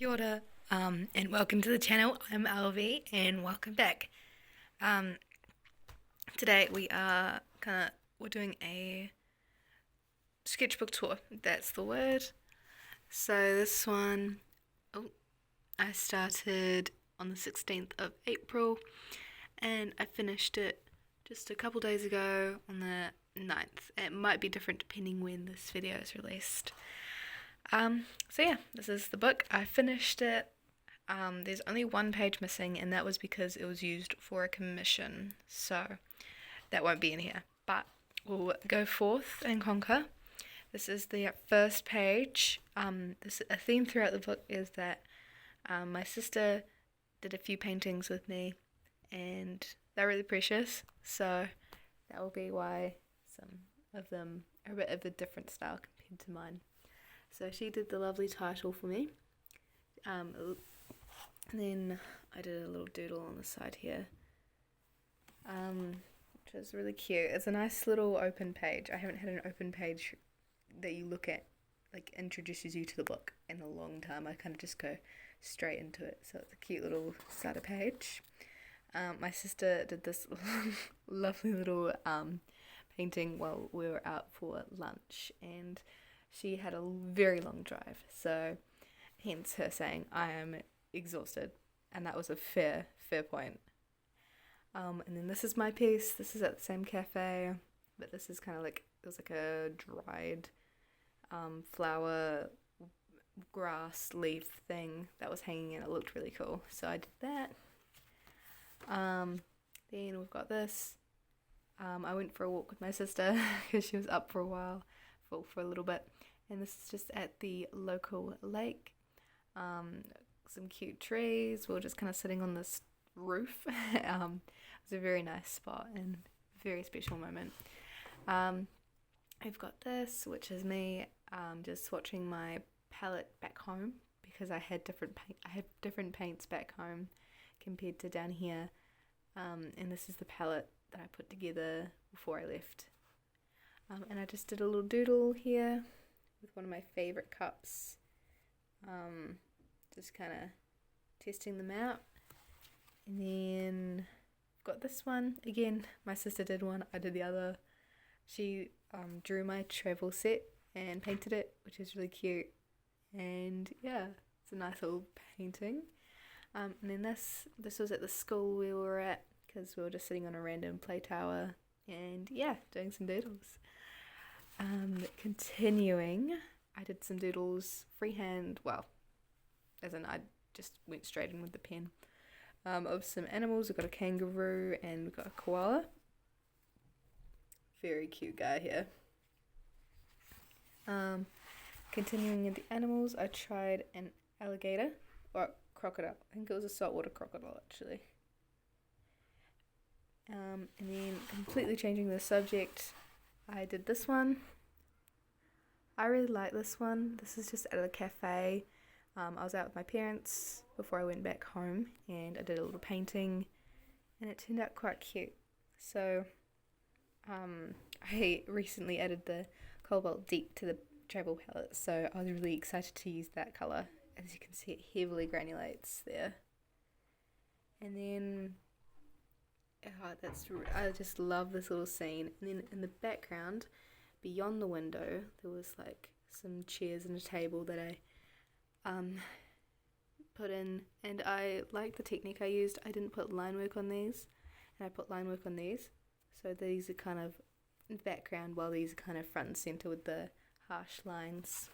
Kia ora, and welcome to the channel. I'm LV, and welcome back. Um, Today we're doing a sketchbook tour. That's the word. So this one, I started on the 16th of April, and I finished it just a couple days ago on the 9th. It might be different depending when this video is released. So yeah, this is the book. I finished it. There's only one page missing, and that was because it was used for a commission, so that won't be in here. But we'll go forth and conquer. This is the first page. A theme throughout the book is that my sister did a few paintings with me, and they're really precious, so that will be why some of them are a bit of a different style compared to mine. So she did the lovely title for me. And then I did a little doodle on the side here, which is really cute. It's a nice little open page. I haven't had an open page that you look at, like, introduces you to the book in a long time. I kind of just go straight into it. So it's a cute little starter page. My sister did this lovely little painting while we were out for lunch, and she had a very long drive, so hence her saying, I am exhausted, and that was a fair point. And then this is my piece. This is at the same cafe, but this is kind of like, it was like a dried flower grass leaf thing that was hanging in. It looked really cool, so I did that. Then we've got this. I went for a walk with my sister because she was up for a while, for a little bit, and this is just at the local lake. Some cute trees. We were just kind of sitting on this roof. It was a very nice spot and very special moment. I've got this, which is me just swatching my palette back home, because I had different paints back home compared to down here. And this is the palette that I put together before I left. And I just did a little doodle here with one of my favorite cups. Just kind of testing them out. And then I've got this one. Again, my sister did one, I did the other. She drew my travel set and painted it, which is really cute. And yeah, it's a nice little painting. And then this was at the school we were at, because we were just sitting on a random play tower and yeah, doing some doodles. Continuing, I did some doodles freehand, well, as in I just went straight in with the pen, of some animals. We've got a kangaroo and we've got a koala. Very cute guy here. Continuing with the animals, I tried an alligator, or crocodile. I think it was a saltwater crocodile, actually. And then completely changing the subject, I did this one. I really like this one. This is just at a cafe. I was out with my parents before I went back home, and I did a little painting, and it turned out quite cute. So I recently added the Cobalt Deep to the travel palette, so I was really excited to use that colour. As you can see, it heavily granulates there. And then I just love this little scene. And then in the background, beyond the window, there was like some chairs and a table that I put in, and I like the technique I used. I didn't put line work on these, and I put line work on these, so these are kind of in the background while these are kind of front and center with the harsh lines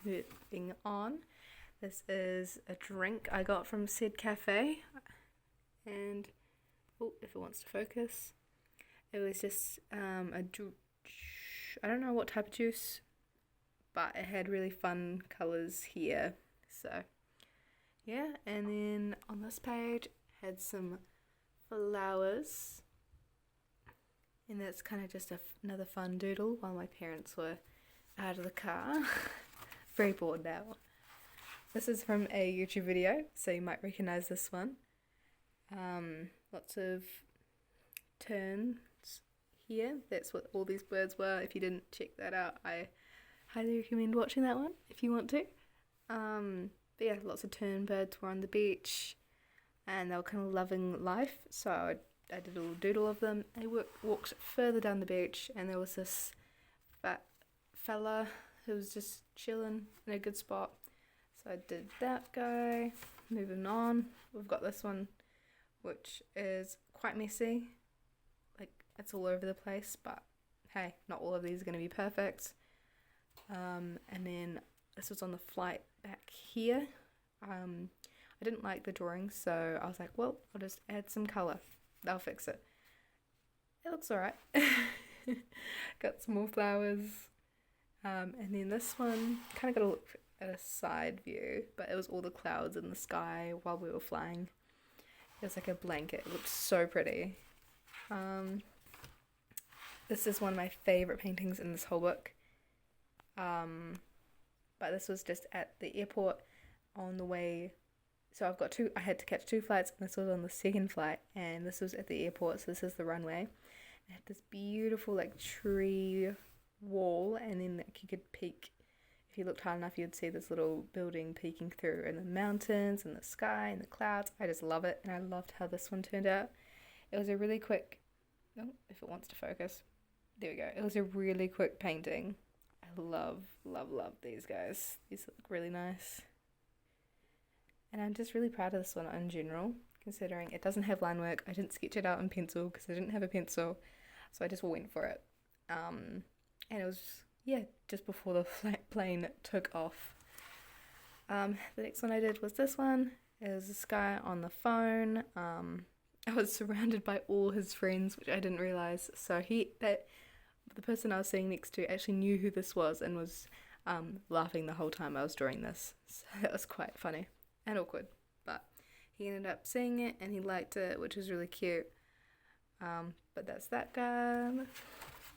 moving on. This is a drink I got from said cafe, and if it wants to focus, it was just I don't know what type of juice, but it had really fun colours here. So yeah, and then on this page had some flowers, and that's kind of just another fun doodle while my parents were out of the car. Very bored now. This is from a YouTube video, so you might recognise this one. Lots of terns here. That's what all these birds were. If you didn't check that out, I highly recommend watching that one if you want to. But yeah, lots of tern birds were on the beach, and they were kind of loving life. So I did a little doodle of them. I walked further down the beach, and there was this fat fella who was just chilling in a good spot. So I did that guy. Moving on, we've got this one, which is quite messy. Like, it's all over the place, but hey, not all of these are going to be perfect. And then this was on the flight back here. I didn't like the drawing, so I was like, well, I'll just add some colour. That'll fix it. It looks alright. Got some more flowers. And then this one, kind of got to look at a side view, but it was all the clouds in the sky while we were flying. It was like a blanket. It looked so pretty. This is one of my favourite paintings in this whole book. But this was just at the airport on the way. So I had to catch 2 flights, and this was on the second flight, and this was at the airport, so this is the runway. It had this beautiful like tree wall, and then like you could peek. If you looked hard enough, you'd see this little building peeking through, and the mountains and the sky and the clouds. I just love it, and I loved how this one turned out. It was a really quick, oh, if it wants to focus, there we go. It was a really quick painting. I love these guys. These look really nice. And I'm just really proud of this one in general, considering it doesn't have line work. I didn't sketch it out in pencil because I didn't have a pencil, so I just went for it. And it was, yeah, just before the plane took off. The next one I did was this one. It was this guy on the phone. I was surrounded by all his friends, which I didn't realise. So the person I was sitting next to actually knew who this was and was laughing the whole time I was drawing this. So that was quite funny and awkward. But he ended up seeing it and he liked it, which was really cute. But that's that guy.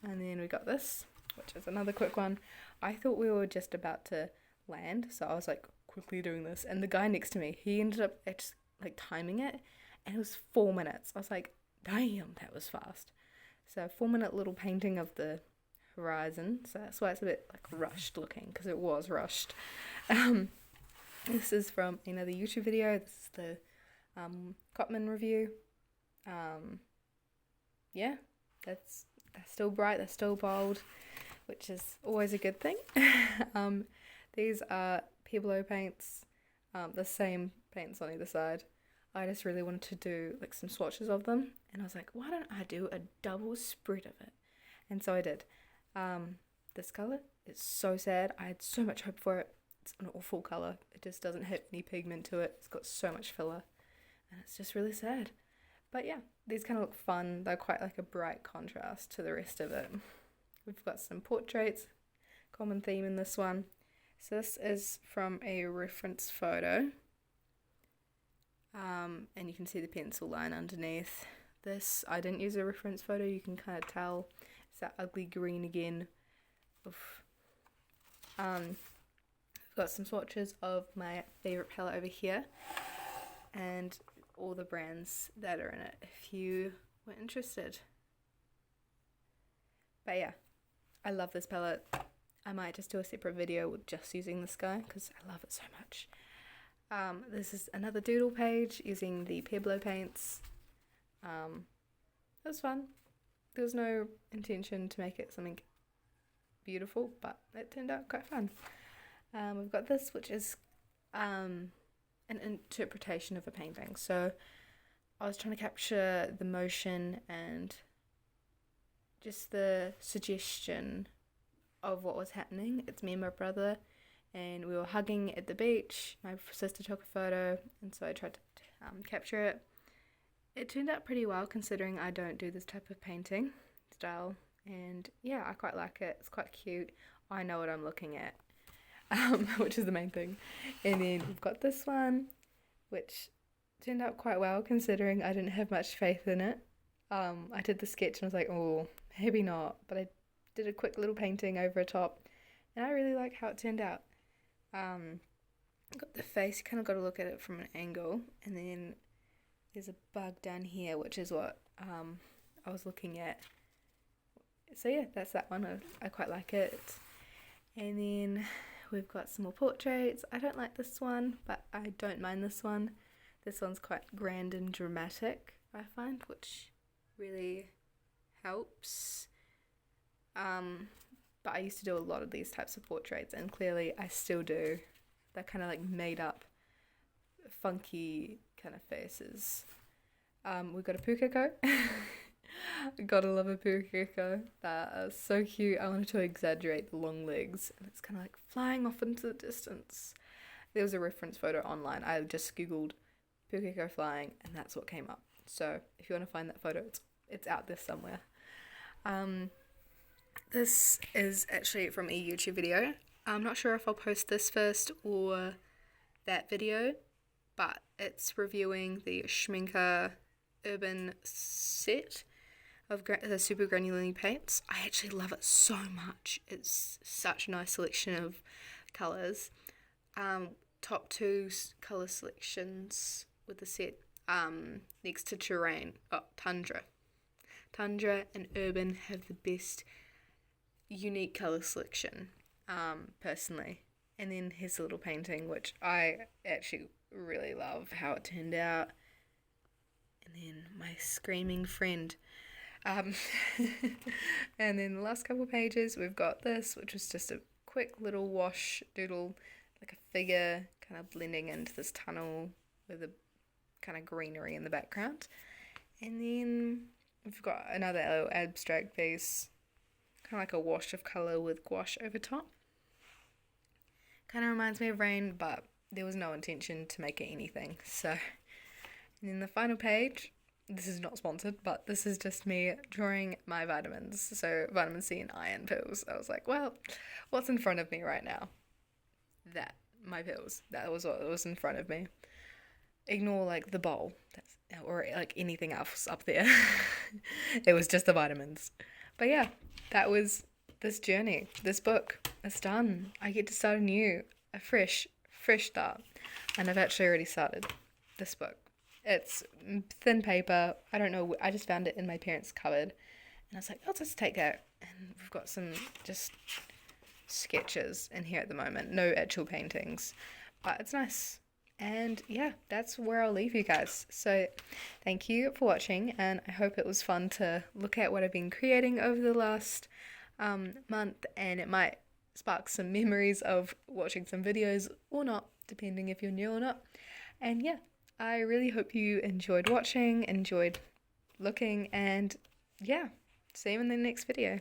And then we got this, which is another quick one. I thought we were just about to land, so I was like quickly doing this. And the guy next to me, he ended up just like timing it, and it was 4 minutes. I was like, damn, that was fast. So 4-minute little painting of the horizon. So that's why it's a bit like rushed looking, because it was rushed. This is from another YouTube video. This is the Cotman review. Yeah, they're still bright, they're still bold, which is always a good thing. These are Pueblo paints, the same paints on either side. I just really wanted to do like some swatches of them, and I was like, why don't I do a double spread of it? And so I did. This colour is so sad. I had so much hope for it. It's an awful colour. It just doesn't have any pigment to it. It's got so much filler, and it's just really sad. But yeah, these kind of look fun. They're quite like a bright contrast to the rest of it. We've got some portraits, common theme in this one. So this is from a reference photo. And you can see the pencil line underneath. This, I didn't use a reference photo. You can kind of tell it's that ugly green again. Oof. I've got some swatches of my favourite palette over here, and all the brands that are in it if you were interested. But yeah, I love this palette. I might just do a separate video with just using this guy because I love it so much. This is another doodle page using the Pueblo paints. It was fun. There was no intention to make it something beautiful, but it turned out quite fun. We've got this, which is an interpretation of a painting. So I was trying to capture the motion and just the suggestion of what was happening. It's me and my brother, and we were hugging at the beach. My sister took a photo, and so I tried to capture it. It turned out pretty well considering I don't do this type of painting style, and yeah, I quite like it. It's quite cute. I know what I'm looking at, which is the main thing. And then we've got this one, which turned out quite well considering I didn't have much faith in it. I did the sketch and I was like, oh, maybe not, but I did a quick little painting over a top, and I really like how it turned out. Got the face, you kind of got to look at it from an angle, and then there's a bug down here, which is what I was looking at. So yeah, that's that one. I quite like it. And then we've got some more portraits. I don't like this one, but I don't mind this one. This one's quite grand and dramatic, I find, which really helps. But I used to do a lot of these types of portraits, and clearly I still do. They're kind of like made up, funky kind of faces. We've got a pukeko. Gotta love a pukeko. That is so cute. I wanted to exaggerate the long legs, and it's kind of like flying off into the distance. There was a reference photo online. I just googled pukeko flying, and that's what came up. So if you want to find that photo, it's out there somewhere. This is actually from a YouTube video. I'm not sure if I'll post this first or that video, but it's reviewing the Schminker Urban set of the super granular paints. I actually love it so much. It's such a nice selection of colours. Top two colour selections with the set next to Terrain. Tundra. Tundra and Urban have the best unique colour selection, personally. And then here's a little painting, which I actually really love how it turned out. And then my screaming friend. And then the last couple pages, we've got this, which was just a quick little wash doodle, like a figure kind of blending into this tunnel with a kind of greenery in the background. And then we've got another little abstract piece, kind of like a wash of colour with gouache over top. Kind of reminds me of rain, but there was no intention to make it anything. So, and then the final page, this is not sponsored, but this is just me drawing my vitamins. So vitamin C and iron pills. I was like, well, what's in front of me right now? My pills. That was what was in front of me. Ignore like the bowl or like anything else up there. It was just the vitamins. But yeah, that was this journey, this book. It's done. I get to start anew, a fresh start. And I've actually already started this book. It's thin paper. I don't know. I just found it in my parents' cupboard. And I was like, I'll just take that. And we've got some just sketches in here at the moment. No actual paintings. But it's nice. And yeah, that's where I'll leave you guys. So thank you for watching. And I hope it was fun to look at what I've been creating over the last month. And it might spark some memories of watching some videos or not, depending if you're new or not. And yeah. I really hope you enjoyed watching, enjoyed looking, and yeah, see you in the next video.